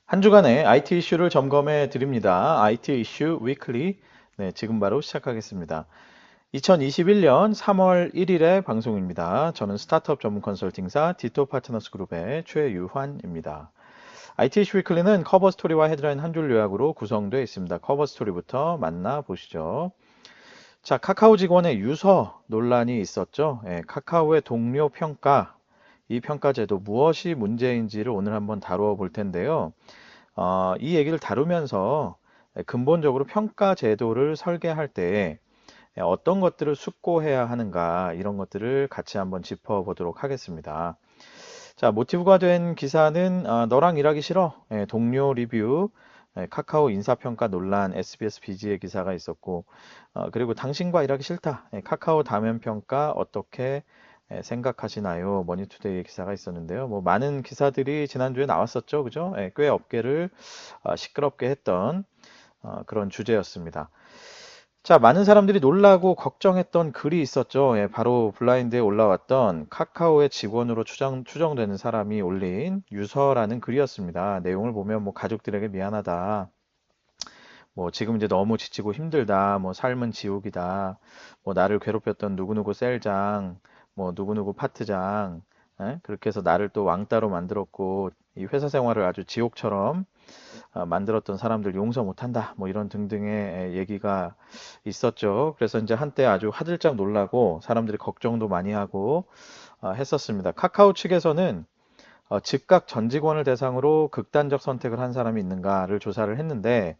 한 주간의 IT 이슈를 점검해 드립니다. IT 이슈 위클리. 네, 지금 바로 시작하겠습니다. 2021년 3월 1일의 방송입니다. 저는 스타트업 전문 컨설팅사 디토 파트너스 그룹의 최유환입니다. IT 이슈 위클리는 커버 스토리와 헤드라인 한 줄 요약으로 구성되어 있습니다. 커버 스토리부터 만나보시죠. 자, 카카오 직원의 유서 논란이 있었죠. 카카오의 동료 평가, 이 평가제도 무엇이 문제인지를 오늘 한번 다루어 볼 텐데요. 이 얘기를 다루면서 근본적으로 평가 제도를 설계할 때 어떤 것들을 숙고해야 하는가 이런 것들을 같이 한번 짚어보도록 하겠습니다. 자, 모티브가 된 기사는 너랑 일하기 싫어. 동료 리뷰, 카카오 인사평가 논란, SBS 비지의 기사가 있었고, 그리고 당신과 일하기 싫다. 카카오 다면평가 어떻게 생각하시나요? 머니투데이의 기사가 있었는데요. 뭐 많은 기사들이 지난주에 나왔었죠, 그죠? 꽤 업계를 시끄럽게 했던 그런 주제였습니다. 자, 많은 사람들이 놀라고 걱정했던 글이 있었죠. 바로 블라인드에 올라왔던 카카오의 직원으로 추정되는 사람이 올린 유서라는 글이었습니다. 내용을 보면 뭐 가족들에게 미안하다. 뭐 지금 이제 너무 지치고 힘들다. 뭐 삶은 지옥이다. 뭐 나를 괴롭혔던 누구누구 셀장, 뭐 누구누구 파트장, 그렇게 해서 나를 또 왕따로 만들었고 이 회사 생활을 아주 지옥처럼 만들었던 사람들 용서 못한다. 뭐 이런 등등의 얘기가 있었죠. 그래서 이제 한때 아주 화들짝 놀라고 사람들이 걱정도 많이 하고 했었습니다. 카카오 측에서는 즉각 전 직원을 대상으로 극단적 선택을 한 사람이 있는가를 조사를 했는데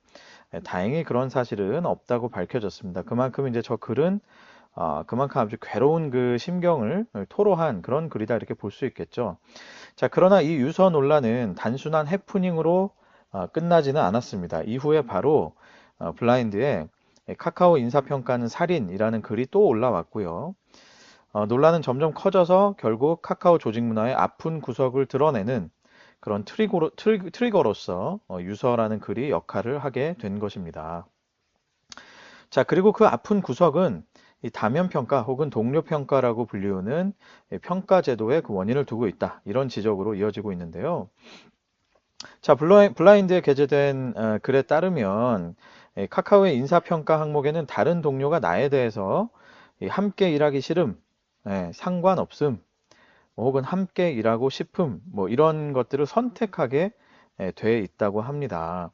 다행히 그런 사실은 없다고 밝혀졌습니다. 그만큼 이제 저 글은 그만큼 아주 괴로운 그 심경을 토로한 그런 글이다 이렇게 볼 수 있겠죠. 자, 그러나 이 유서 논란은 단순한 해프닝으로 끝나지는 않았습니다. 이후에 바로 블라인드에 카카오 인사평가는 살인이라는 글이 또 올라왔고요. 논란은 점점 커져서 결국 카카오 조직 문화의 아픈 구석을 드러내는 그런 트리거로서 유서라는 글이 역할을 하게 된 것입니다. 자, 그리고 그 아픈 구석은 이 다면평가 혹은 동료평가라고 불리우는 평가 제도의 그 원인을 두고 있다. 이런 지적으로 이어지고 있는데요. 자, 블라인드에 게재된 글에 따르면 카카오의 인사평가 항목에는 다른 동료가 나에 대해서 함께 일하기 싫음, 상관없음, 뭐 혹은 함께 일하고 싶음, 뭐 이런 것들을 선택하게 돼 있다고 합니다.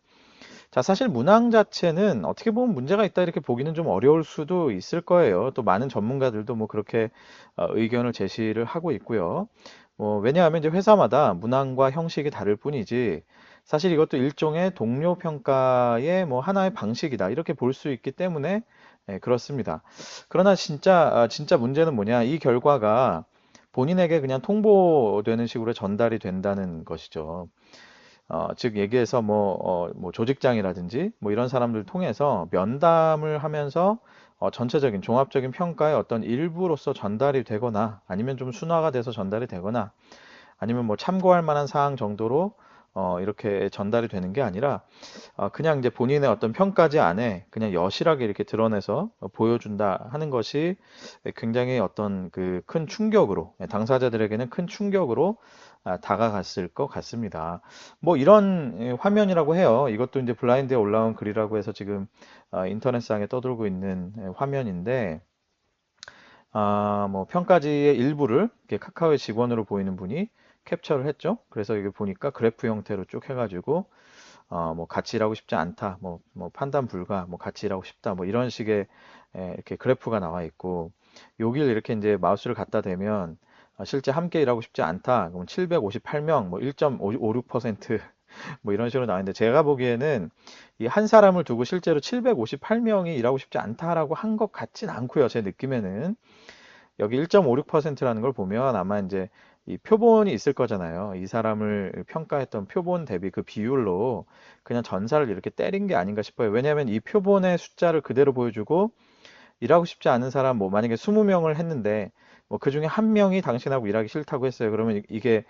자, 사실 문항 자체는 어떻게 보면 문제가 있다 이렇게 보기는 좀 어려울 수도 있을 거예요. 또 많은 전문가들도 뭐 그렇게 의견을 제시를 하고 있고요. 뭐 왜냐하면 이제 회사마다 문항과 형식이 다를 뿐이지 사실 이것도 일종의 동료 평가의 뭐 하나의 방식이다 이렇게 볼 수 있기 때문에 그렇습니다. 그러나 진짜 문제는 뭐냐? 이 결과가 본인에게 그냥 통보되는 식으로 전달이 된다는 것이죠. 즉 얘기해서 뭐 조직장이라든지 뭐 이런 사람들 통해서 면담을 하면서 전체적인 종합적인 평가의 어떤 일부로서 전달이 되거나 아니면 좀 순화가 돼서 전달이 되거나 아니면 뭐 참고할 만한 사항 정도로 이렇게 전달이 되는 게 아니라 그냥 이제 본인의 어떤 평가지 안에 그냥 여실하게 이렇게 드러내서 보여준다 하는 것이 굉장히 어떤 그 큰 충격으로, 당사자들에게는 큰 충격으로 다가갔을 것 같습니다. 뭐 이런 화면이라고 해요. 이것도 이제 블라인드에 올라온 글이라고 해서 지금 인터넷상에 떠돌고 있는 화면인데, 뭐 평가지의 일부를 이렇게 카카오의 직원으로 보이는 분이 캡처를 했죠. 그래서 이게 보니까 그래프 형태로 쭉 해가지고 뭐 같이 일하고 싶지 않다, 뭐 판단 불가, 뭐 같이 일하고 싶다, 뭐 이런 식의 이렇게 그래프가 나와 있고 여기를 이렇게 이제 마우스를 갖다 대면 실제 함께 일하고 싶지 않다, 그럼 758명, 뭐 1.56%, 뭐 이런 식으로 나왔는데 제가 보기에는 이 한 사람을 두고 실제로 758명이 일하고 싶지 않다라고 한 것 같진 않고요. 제 느낌에는 여기 1.56%라는 걸 보면 아마 이제 이 표본이 있을 거잖아요. 이 사람을 평가했던 표본 대비 그 비율로 그냥 전사를 이렇게 때린 게 아닌가 싶어요. 왜냐하면 이 표본의 숫자를 그대로 보여주고 일하고 싶지 않은 사람 뭐 만약에 20명을 했는데 뭐 그중에 한 명이 당신하고 일하기 싫다고 했어요. 그러면 이게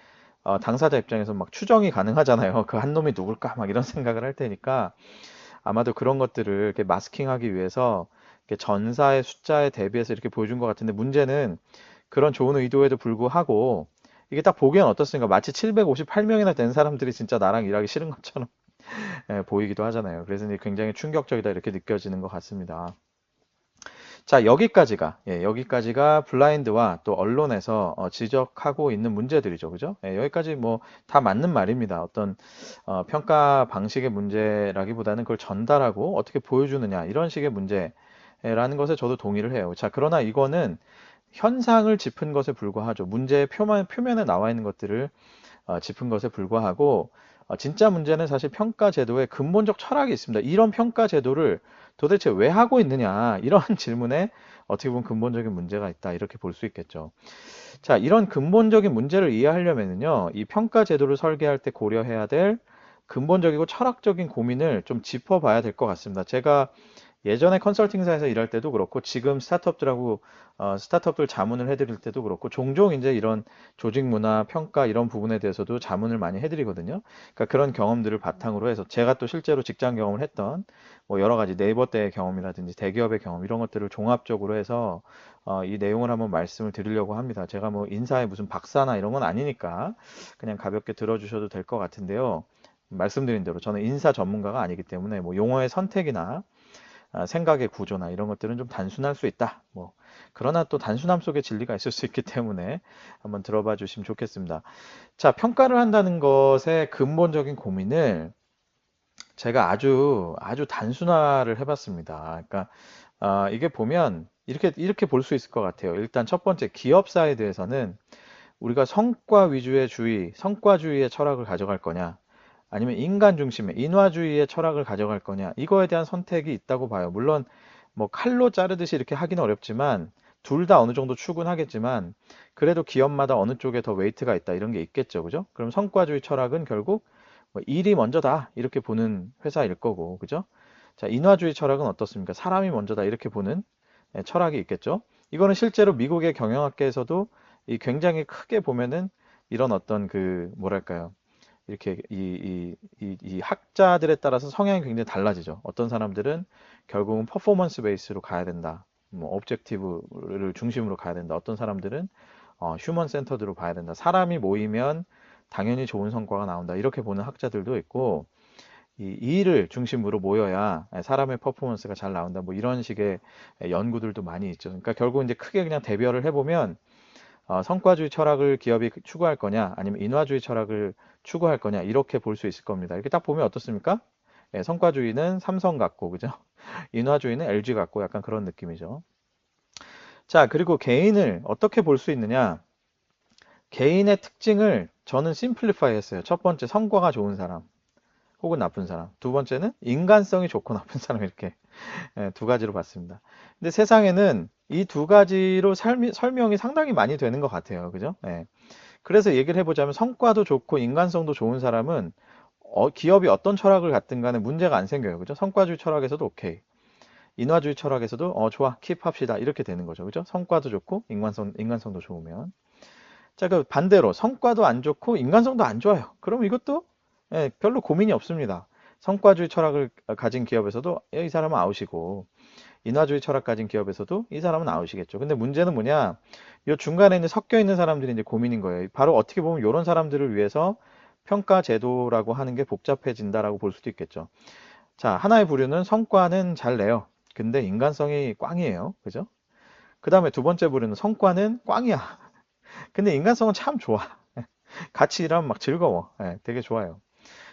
당사자 입장에서 막 추정이 가능하잖아요. 그 한 놈이 누굴까 막 이런 생각을 할 테니까 아마도 그런 것들을 이렇게 마스킹하기 위해서 이렇게 전사의 숫자에 대비해서 이렇게 보여준 것 같은데 문제는 그런 좋은 의도에도 불구하고 이게 딱 보기엔 어떻습니까? 마치 758명이나 된 사람들이 진짜 나랑 일하기 싫은 것처럼 예, 보이기도 하잖아요. 그래서 이제 굉장히 충격적이다 이렇게 느껴지는 것 같습니다. 자, 여기까지가 블라인드와 또 언론에서 지적하고 있는 문제들이죠. 그죠? 예, 여기까지 뭐 다 맞는 말입니다. 어떤 평가 방식의 문제라기보다는 그걸 전달하고 어떻게 보여주느냐 이런 식의 문제라는 것에 저도 동의를 해요. 자, 그러나 이거는 현상을 짚은 것에 불과하죠. 문제의 표면에 나와 있는 것들을 짚은 것에 불과하고 진짜 문제는 사실 평가 제도의 근본적 철학이 있습니다. 이런 평가 제도를 도대체 왜 하고 있느냐 이런 질문에 어떻게 보면 근본적인 문제가 있다 이렇게 볼 수 있겠죠. 자, 이런 근본적인 문제를 이해하려면요, 이 평가 제도를 설계할 때 고려해야 될 근본적이고 철학적인 고민을 좀 짚어봐야 될 것 같습니다. 제가 예전에 컨설팅사에서 일할 때도 그렇고 지금 스타트업들 자문을 해드릴 때도 그렇고 종종 이제 이런 조직 문화, 평가 이런 부분에 대해서도 자문을 많이 해드리거든요. 그러니까 그런 경험들을 바탕으로 해서 제가 또 실제로 직장 경험을 했던 뭐 여러 가지 네이버 때의 경험이라든지 대기업의 경험 이런 것들을 종합적으로 해서 이 내용을 한번 말씀을 드리려고 합니다. 제가 뭐 인사에 무슨 박사나 이런 건 아니니까 그냥 가볍게 들어주셔도 될 것 같은데요. 말씀드린 대로 저는 인사 전문가가 아니기 때문에 뭐 용어의 선택이나 생각의 구조나 이런 것들은 좀 단순할 수 있다. 뭐 그러나 또 단순함 속에 진리가 있을 수 있기 때문에 한번 들어봐 주시면 좋겠습니다. 자, 평가를 한다는 것의 근본적인 고민을 제가 아주 단순화를 해봤습니다. 그러니까 이게 보면 이렇게 볼 수 있을 것 같아요. 일단 첫 번째 기업사에 대해서는 우리가 성과주의의 철학을 가져갈 거냐, 아니면 인간 중심의 인화주의의 철학을 가져갈 거냐, 이거에 대한 선택이 있다고 봐요. 물론 뭐 칼로 자르듯이 이렇게 하기는 어렵지만 둘 다 어느 정도 추구하겠지만 그래도 기업마다 어느 쪽에 더 웨이트가 있다 이런 게 있겠죠. 그죠? 그럼 성과주의 철학은 결국 뭐 일이 먼저다 이렇게 보는 회사일 거고, 그죠? 자, 인화주의 철학은 어떻습니까? 사람이 먼저다 이렇게 보는 철학이 있겠죠. 이거는 실제로 미국의 경영학계에서도 이 굉장히 크게 보면은 이런 어떤 그 뭐랄까요? 이렇게 이 학자들에 따라서 성향이 굉장히 달라지죠. 어떤 사람들은 결국은 퍼포먼스 베이스로 가야 된다. 뭐 objective를 중심으로 가야 된다. 어떤 사람들은 휴먼 센터드로 봐야 된다. 사람이 모이면 당연히 좋은 성과가 나온다. 이렇게 보는 학자들도 있고 이 일을 중심으로 모여야 사람의 퍼포먼스가 잘 나온다. 뭐 이런 식의 연구들도 많이 있죠. 그러니까 결국 이제 크게 그냥 대별을 해보면 성과주의 철학을 기업이 추구할 거냐, 아니면 인화주의 철학을 추구할 거냐, 이렇게 볼 수 있을 겁니다. 이렇게 딱 보면 어떻습니까? 예, 성과주의는 삼성 같고, 그죠? 인화주의는 LG 같고, 약간 그런 느낌이죠. 자, 그리고 개인을 어떻게 볼 수 있느냐? 개인의 특징을 저는 심플리파이 했어요. 첫 번째, 성과가 좋은 사람, 혹은 나쁜 사람. 두 번째는 인간성이 좋고 나쁜 사람, 이렇게 두 가지로 봤습니다. 근데 세상에는 이 두 가지로 설명이 상당히 많이 되는 것 같아요. 그죠? 예. 그래서 얘기를 해보자면 성과도 좋고 인간성도 좋은 사람은 기업이 어떤 철학을 갖든 간에 문제가 안 생겨요. 그죠? 성과주의 철학에서도 오케이. 인화주의 철학에서도 좋아, 킵합시다. 이렇게 되는 거죠. 그죠? 성과도 좋고 인간성도 좋으면. 자, 그 반대로 성과도 안 좋고 인간성도 안 좋아요. 그럼 이것도 별로 고민이 없습니다. 성과주의 철학을 가진 기업에서도 이 사람은 아웃이고 인화주의 철학 가진 기업에서도 이 사람은 아웃이겠죠. 근데 문제는 뭐냐? 이 중간에 이제 섞여 있는 사람들이 이제 고민인 거예요. 바로 어떻게 보면 이런 사람들을 위해서 평가 제도라고 하는 게 복잡해진다라고 볼 수도 있겠죠. 자, 하나의 부류는 성과는 잘 내요. 근데 인간성이 꽝이에요. 그죠? 그 다음에 두 번째 부류는 성과는 꽝이야. 근데 인간성은 참 좋아. 같이 일하면 막 즐거워. 되게 좋아요.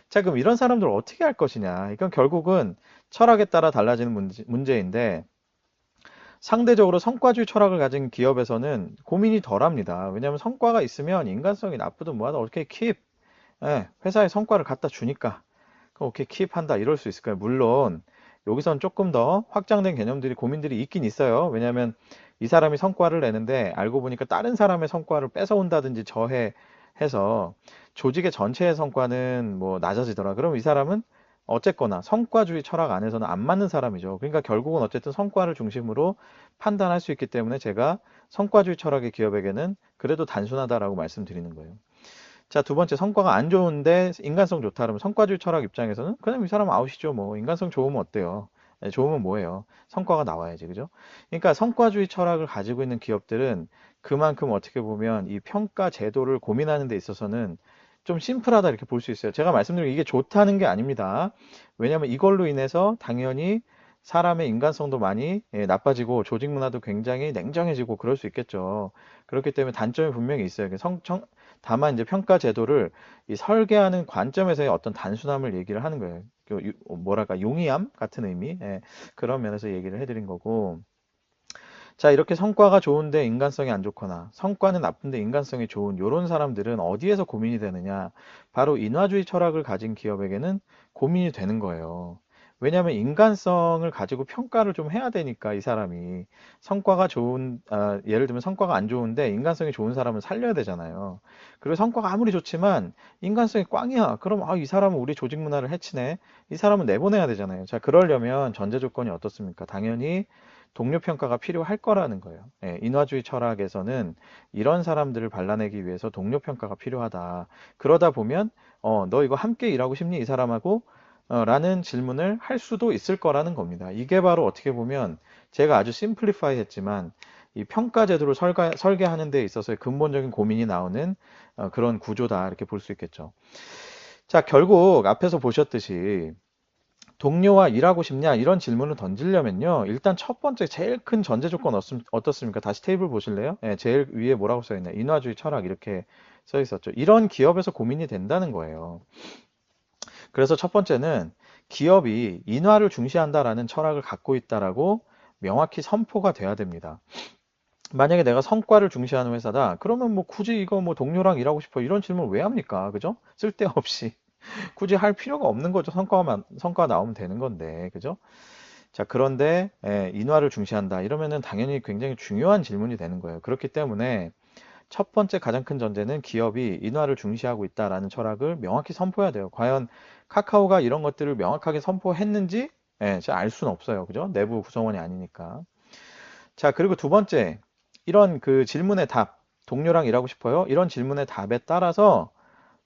자, 그럼 이런 사람들을 어떻게 할 것이냐? 이건 결국은 철학에 따라 달라지는 문제인데 상대적으로 성과주의 철학을 가진 기업에서는 고민이 덜합니다. 왜냐하면 성과가 있으면 인간성이 나쁘든 뭐하든 어떻게 킵, 회사에 성과를 갖다 주니까 그럼 오케이 킵한다 이럴 수 있을까요? 물론 여기선 조금 더 확장된 개념들이 고민들이 있긴 있어요. 왜냐하면 이 사람이 성과를 내는데 알고 보니까 다른 사람의 성과를 뺏어온다든지 저해해서 조직의 전체의 성과는 뭐 낮아지더라. 그럼 이 사람은 어쨌거나 성과주의 철학 안에서는 안 맞는 사람이죠. 그러니까 결국은 어쨌든 성과를 중심으로 판단할 수 있기 때문에 제가 성과주의 철학의 기업에게는 그래도 단순하다라고 말씀드리는 거예요. 자, 두 번째, 성과가 안 좋은데 인간성 좋다 그러면 성과주의 철학 입장에서는 그냥 이 사람 아웃이죠. 뭐 인간성 좋으면 어때요? 좋으면 뭐예요? 성과가 나와야지, 그죠? 그러니까 성과주의 철학을 가지고 있는 기업들은 그만큼 어떻게 보면 이 평가 제도를 고민하는 데 있어서는 좀 심플하다 이렇게 볼 수 있어요. 제가 말씀드린 이게 좋다는 게 아닙니다. 왜냐하면 이걸로 인해서 당연히 사람의 인간성도 많이 나빠지고 조직 문화도 굉장히 냉정해지고 그럴 수 있겠죠. 그렇기 때문에 단점이 분명히 있어요. 다만 이제 평가 제도를 이 설계하는 관점에서의 어떤 단순함을 얘기를 하는 거예요. 뭐랄까 용이함 같은 의미 그런 면에서 얘기를 해드린 거고 자 이렇게 성과가 좋은데 인간성이 안 좋거나 성과는 나쁜데 인간성이 좋은 요런 사람들은 어디에서 고민이 되느냐 바로 인화주의 철학을 가진 기업에게는 고민이 되는 거예요. 왜냐하면 인간성을 가지고 평가를 좀 해야 되니까 이 사람이 성과가 좋은 예를 들면 성과가 안 좋은데 인간성이 좋은 사람은 살려야 되잖아요. 그리고 성과가 아무리 좋지만 인간성이 꽝이야. 그럼 이 사람은 우리 조직 문화를 해치네. 이 사람은 내보내야 되잖아요. 자, 그러려면 전제 조건이 어떻습니까? 당연히 동료 평가가 필요할 거라는 거예요. 인화주의 철학에서는 이런 사람들을 발라내기 위해서 동료 평가가 필요하다. 그러다 보면 너 이거 함께 일하고 싶니? 이 사람하고 라는 질문을 할 수도 있을 거라는 겁니다. 이게 바로 어떻게 보면 제가 아주 심플리파이 했지만 이 평가 제도를 설계하는 데 있어서의 근본적인 고민이 나오는 그런 구조다 이렇게 볼 수 있겠죠. 자, 결국 앞에서 보셨듯이 동료와 일하고 싶냐 이런 질문을 던지려면요 일단 첫 번째 제일 큰 전제 조건 어떻습니까? 다시 테이블 보실래요? 제일 위에 뭐라고 써 있나요? 인화주의 철학 이렇게 써 있었죠. 이런 기업에서 고민이 된다는 거예요. 그래서 첫 번째는 기업이 인화를 중시한다라는 철학을 갖고 있다라고 명확히 선포가 돼야 됩니다. 만약에 내가 성과를 중시하는 회사다 그러면 뭐 굳이 이거 뭐 동료랑 일하고 싶어 이런 질문 왜 합니까? 그죠? 쓸데없이 굳이 할 필요가 없는 거죠. 성과가 나오면 되는 건데, 그죠? 자, 그런데 인화를 중시한다. 이러면은 당연히 굉장히 중요한 질문이 되는 거예요. 그렇기 때문에 첫 번째 가장 큰 전제는 기업이 인화를 중시하고 있다라는 철학을 명확히 선포해야 돼요. 과연 카카오가 이런 것들을 명확하게 선포했는지 제가 알 수는 없어요. 그죠? 내부 구성원이 아니니까. 자, 그리고 두 번째, 이런 그 질문의 답, 동료랑 일하고 싶어요? 이런 질문의 답에 따라서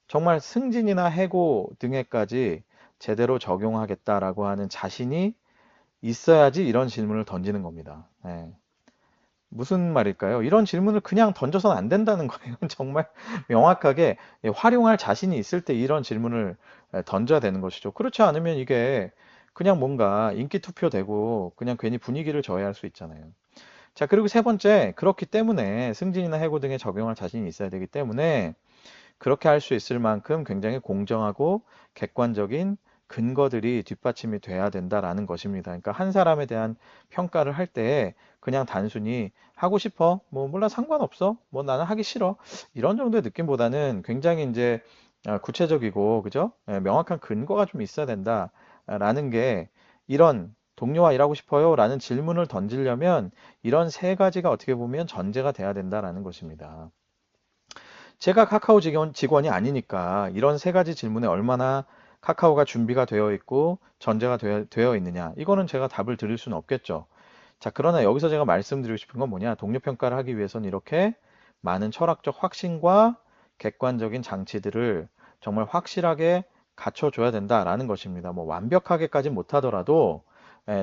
정말 승진이나 해고 등에까지 제대로 적용하겠다라고 하는 자신이 있어야지 이런 질문을 던지는 겁니다. 무슨 말일까요? 이런 질문을 그냥 던져서는 안 된다는 거예요. 정말 명확하게 활용할 자신이 있을 때 이런 질문을 던져야 되는 것이죠. 그렇지 않으면 이게 그냥 뭔가 인기 투표되고 그냥 괜히 분위기를 저해할 수 있잖아요. 자, 그리고 세 번째, 그렇기 때문에 승진이나 해고 등에 적용할 자신이 있어야 되기 때문에 그렇게 할 수 있을 만큼 굉장히 공정하고 객관적인 근거들이 뒷받침이 돼야 된다라는 것입니다. 그러니까 한 사람에 대한 평가를 할 때 그냥 단순히 하고 싶어, 뭐 몰라 상관없어, 뭐 나는 하기 싫어 이런 정도의 느낌보다는 굉장히 이제 구체적이고 그죠? 명확한 근거가 좀 있어야 된다라는 게 이런 동료와 일하고 싶어요? 라는 질문을 던지려면 이런 세 가지가 어떻게 보면 전제가 돼야 된다라는 것입니다. 제가 카카오 직원이 아니니까 이런 세 가지 질문에 얼마나 카카오가 준비가 되어 있고 전제가 되어 있느냐 이거는 제가 답을 드릴 수는 없겠죠. 자, 그러나 여기서 제가 말씀드리고 싶은 건 뭐냐 동료 평가를 하기 위해서는 이렇게 많은 철학적 확신과 객관적인 장치들을 정말 확실하게 갖춰줘야 된다라는 것입니다. 뭐 완벽하게까지 못하더라도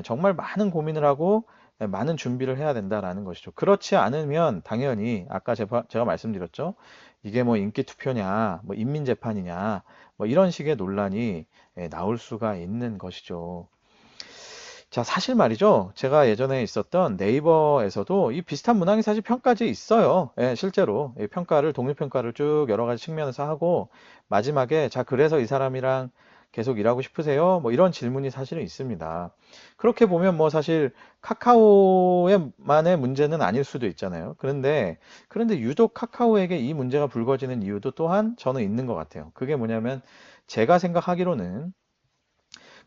정말 많은 고민을 하고 많은 준비를 해야 된다라는 것이죠. 그렇지 않으면 당연히 아까 제가 말씀드렸죠. 이게 뭐 인기 투표냐, 뭐 인민 재판이냐, 뭐 이런 식의 논란이 나올 수가 있는 것이죠. 자, 사실 말이죠. 제가 예전에 있었던 네이버에서도 이 비슷한 문항이 사실 평가지에 있어요. 실제로 평가를 독립 평가를 쭉 여러 가지 측면에서 하고 마지막에 자, 그래서 이 사람이랑 계속 일하고 싶으세요? 뭐 이런 질문이 사실은 있습니다. 그렇게 보면 뭐 사실 카카오의만의 문제는 아닐 수도 있잖아요. 그런데 유독 카카오에게 이 문제가 불거지는 이유도 또한 저는 있는 것 같아요. 그게 뭐냐면 제가 생각하기로는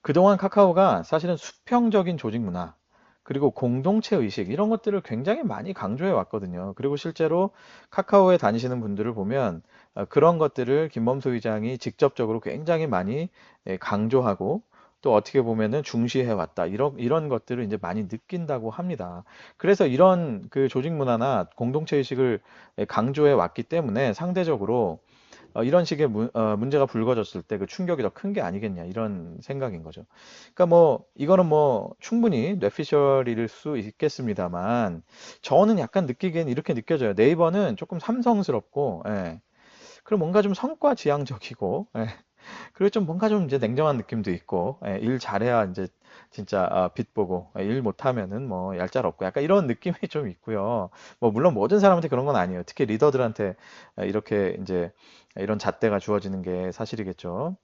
그동안 카카오가 사실은 수평적인 조직 문화, 그리고 공동체 의식, 이런 것들을 굉장히 많이 강조해 왔거든요. 그리고 실제로 카카오에 다니시는 분들을 보면 그런 것들을 김범수 의장이 직접적으로 굉장히 많이 강조하고 또 어떻게 보면은 중시해 왔다. 이런 것들을 이제 많이 느낀다고 합니다. 그래서 이런 그 조직 문화나 공동체 의식을 강조해 왔기 때문에 상대적으로 이런 식의 문제가 불거졌을 때 그 충격이 더 큰 게 아니겠냐 이런 생각인 거죠. 그러니까 뭐 이거는 뭐 충분히 뇌피셜일 수 있겠습니다만 저는 약간 느끼기엔 이렇게 느껴져요. 네이버는 조금 삼성스럽고, 예. 그리고 뭔가 좀 성과 지향적이고, 예. 그리고 좀 뭔가 좀 이제 냉정한 느낌도 있고, 예, 일 잘해야 이제 진짜 빛 보고, 일 못하면은 뭐 얄짤없고 약간 이런 느낌이 좀 있고요. 뭐 물론 모든 사람한테 그런 건 아니에요. 특히 리더들한테 이렇게 이제 이런 잣대가 주어지는 게 사실이겠죠.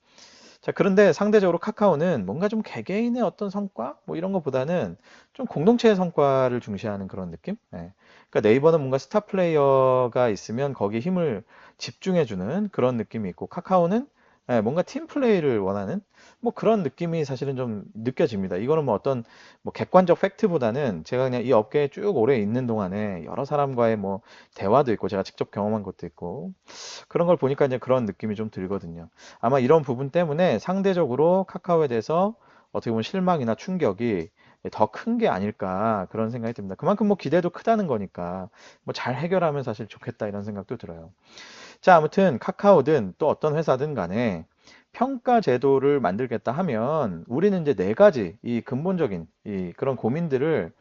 자, 그런데 상대적으로 카카오는 뭔가 좀 개개인의 어떤 성과 뭐 이런 것보다는 좀 공동체의 성과를 중시하는 그런 느낌? 예. 그러니까 네이버는 뭔가 스타 플레이어가 있으면 거기에 힘을 집중해주는 그런 느낌이 있고 카카오는 예, 뭔가 팀 플레이를 원하는 뭐 그런 느낌이 사실은 좀 느껴집니다. 이거는 뭐 어떤 뭐 객관적 팩트보다는 제가 그냥 이 업계에 쭉 오래 있는 동안에 여러 사람과의 뭐 대화도 있고 제가 직접 경험한 것도 있고 그런 걸 보니까 이제 그런 느낌이 좀 들거든요. 아마 이런 부분 때문에 상대적으로 카카오에 대해서 어떻게 보면 실망이나 충격이 더 큰 게 아닐까 그런 생각이 듭니다. 그만큼 뭐 기대도 크다는 거니까 뭐 잘 해결하면 사실 좋겠다 이런 생각도 들어요. 자, 아무튼 카카오든 또 어떤 회사든 간에 평가 제도를 만들겠다 하면 우리는 이제 네 가지 이 근본적인 이 그런 고민들을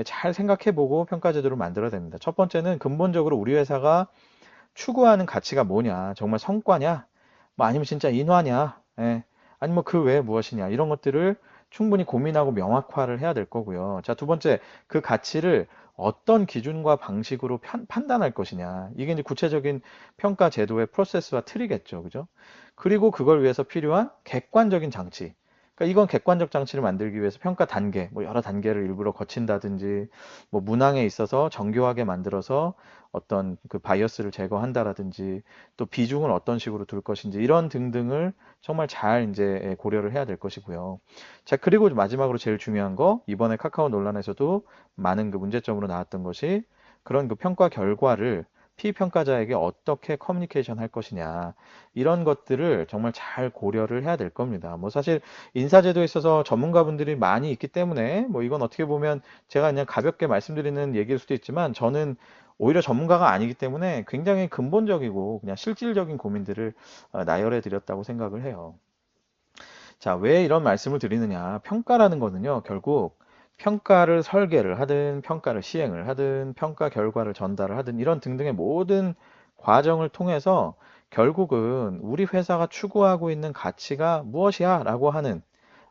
잘 생각해보고 평가 제도를 만들어야 됩니다. 첫 번째는 근본적으로 우리 회사가 추구하는 가치가 뭐냐? 정말 성과냐? 뭐 아니면 진짜 인화냐? 예. 아니면 그 외에 무엇이냐? 이런 것들을 충분히 고민하고 명확화를 해야 될 거고요. 자, 두 번째, 그 가치를 어떤 기준과 방식으로 판단할 것이냐? 이게 이제 구체적인 평가 제도의 프로세스와 틀이겠죠. 그죠? 그리고 그걸 위해서 필요한 객관적인 장치. 그러니까 이건 객관적 장치를 만들기 위해서 평가 단계, 뭐 여러 단계를 일부러 거친다든지, 뭐 문항에 있어서 정교하게 만들어서 어떤 그 바이어스를 제거한다라든지 또 비중을 어떤 식으로 둘 것인지 이런 등등을 정말 잘 이제 고려를 해야 될 것이고요. 자, 그리고 마지막으로 제일 중요한 거 이번에 카카오 논란에서도 많은 그 문제점으로 나왔던 것이 그런 그 평가 결과를 피평가자에게 어떻게 커뮤니케이션 할 것이냐 이런 것들을 정말 잘 고려를 해야 될 겁니다. 뭐 사실 인사제도에 있어서 전문가분들이 많이 있기 때문에 뭐 이건 어떻게 보면 제가 그냥 가볍게 말씀드리는 얘기일 수도 있지만 저는 오히려 전문가가 아니기 때문에 굉장히 근본적이고 그냥 실질적인 고민들을 나열해 드렸다고 생각을 해요. 자, 왜 이런 말씀을 드리느냐? 평가라는 거는요, 결국 평가를 설계를 하든 평가를 시행을 하든 평가 결과를 전달을 하든 이런 등등의 모든 과정을 통해서 결국은 우리 회사가 추구하고 있는 가치가 무엇이야? 라고 하는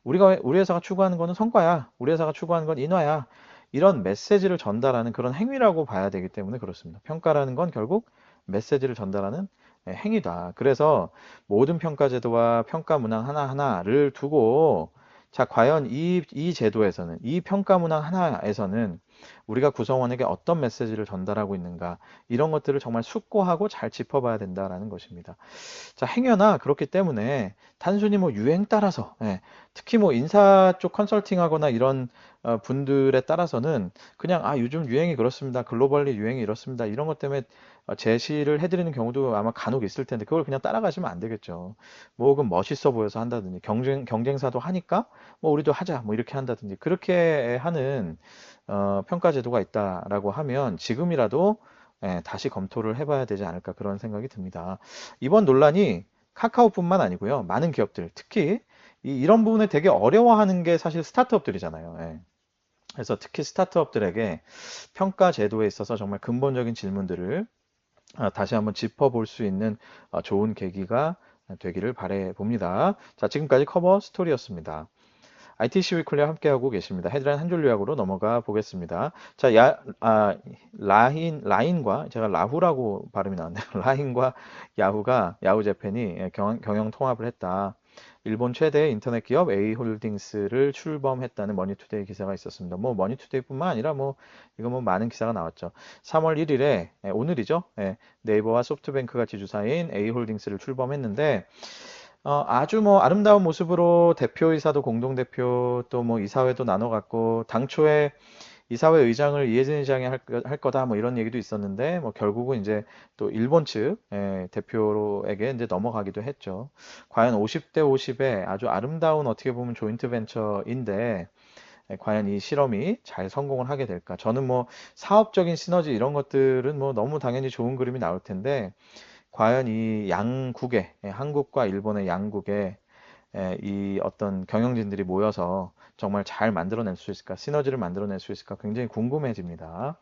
우리 회사가 추구하는 거는 성과야. 우리 회사가 추구하는 건 인화야. 이런 메시지를 전달하는 그런 행위라고 봐야 되기 때문에 그렇습니다. 평가라는 건 결국 메시지를 전달하는 행위다. 그래서 모든 평가 제도와 평가 문항 하나하나를 두고 자, 과연 이 제도에서는 이 평가 문항 하나에서는 우리가 구성원에게 어떤 메시지를 전달하고 있는가 이런 것들을 정말 숙고하고 잘 짚어봐야 된다라는 것입니다. 자, 행여나 그렇기 때문에 단순히 뭐 유행 따라서, 예, 특히 뭐 인사 쪽 컨설팅 하거나 이런 분들에 따라서는 그냥 아, 요즘 유행이 그렇습니다. 글로벌리 유행이 이렇습니다. 이런 것 때문에 제시를 해드리는 경우도 아마 간혹 있을 텐데 그걸 그냥 따라가시면 안 되겠죠. 뭐 혹은 멋있어 보여서 한다든지 경쟁사도 하니까 뭐 우리도 하자 뭐 이렇게 한다든지 그렇게 하는 평가 제도가 있다라고 하면 지금이라도 다시 검토를 해봐야 되지 않을까 그런 생각이 듭니다. 이번 논란이 카카오뿐만 아니고요. 많은 기업들, 특히 이런 부분을 되게 어려워하는 게 사실 스타트업들이잖아요. 예. 그래서 특히 스타트업들에게 평가 제도에 있어서 정말 근본적인 질문들을 다시 한번 짚어볼 수 있는 좋은 계기가 되기를 바래 봅니다. 자, 지금까지 커버 스토리였습니다. ITC 위클리와 함께하고 계십니다. 헤드라인 한 줄 요약으로 넘어가 보겠습니다. 자, 라인과, 제가 라후라고 발음이 나왔네요. 라인과 야후가, 야후재팬이 경영 통합을 했다. 일본 최대 인터넷 기업 A홀딩스를 출범했다는 머니투데이 기사가 있었습니다. 뭐 머니투데이뿐만 아니라 뭐 이거 뭐 많은 기사가 나왔죠. 3월 1일에 오늘이죠. 네이버와 소프트뱅크가 지주사인 A홀딩스를 출범했는데 아주 뭐 아름다운 모습으로 대표이사도 공동대표 또 뭐 이사회도 나눠 갖고 당초에 이사회 의장을 이해진 의장이 할 거다 뭐 이런 얘기도 있었는데 뭐 결국은 이제 또 일본 측 대표에게 이제 넘어가기도 했죠. 과연 50대 50의 아주 아름다운 어떻게 보면 조인트 벤처인데 과연 이 실험이 잘 성공을 하게 될까? 저는 뭐 사업적인 시너지 이런 것들은 뭐 너무 당연히 좋은 그림이 나올 텐데 과연 이 양국의, 한국과 일본의 양국의 이 어떤 경영진들이 모여서 정말 잘 만들어낼 수 있을까, 시너지를 만들어낼 수 있을까 굉장히 궁금해집니다.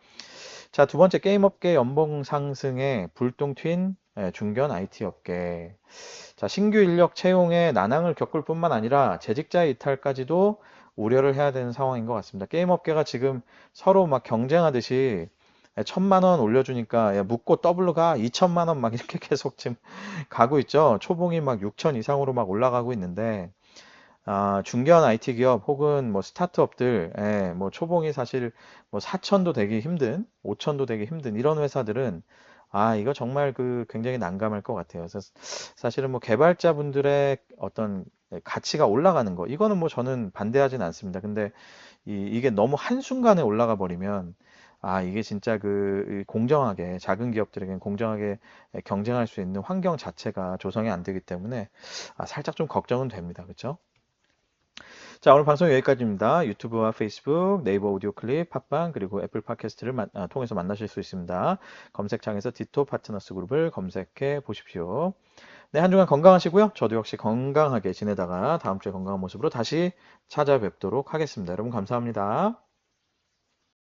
자, 두 번째, 게임업계 연봉 상승에 불똥 튄 중견 IT 업계. 자, 신규 인력 채용에 난항을 겪을 뿐만 아니라 재직자의 이탈까지도 우려를 해야 되는 상황인 것 같습니다. 게임업계가 지금 서로 막 경쟁하듯이 1,000만 원 올려주니까 야, 묻고 더블로 가 2천만 원 막 이렇게 계속 지금 가고 있죠. 초봉이 막 6천 이상으로 막 올라가고 있는데 중견 IT 기업 혹은 뭐 스타트업들, 뭐 초봉이 사실 뭐 4천도 되기 힘든, 5천도 되기 힘든 이런 회사들은 이거 정말 그 굉장히 난감할 것 같아요. 그래서 사실은 뭐 개발자분들의 어떤 가치가 올라가는 거, 이거는 뭐 저는 반대하진 않습니다. 근데 이게 너무 한순간에 올라가 버리면 이게 진짜 그 공정하게 작은 기업들에게는 공정하게 경쟁할 수 있는 환경 자체가 조성이 안 되기 때문에 살짝 좀 걱정은 됩니다. 그렇죠? 자, 오늘 방송 여기까지입니다. 유튜브와 페이스북, 네이버 오디오 클립, 팟빵, 그리고 애플 팟캐스트를 통해서 만나실 수 있습니다. 검색창에서 디토 파트너스 그룹을 검색해 보십시오. 네, 한 주간 건강하시고요. 저도 역시 건강하게 지내다가 다음 주에 건강한 모습으로 다시 찾아뵙도록 하겠습니다. 여러분 감사합니다.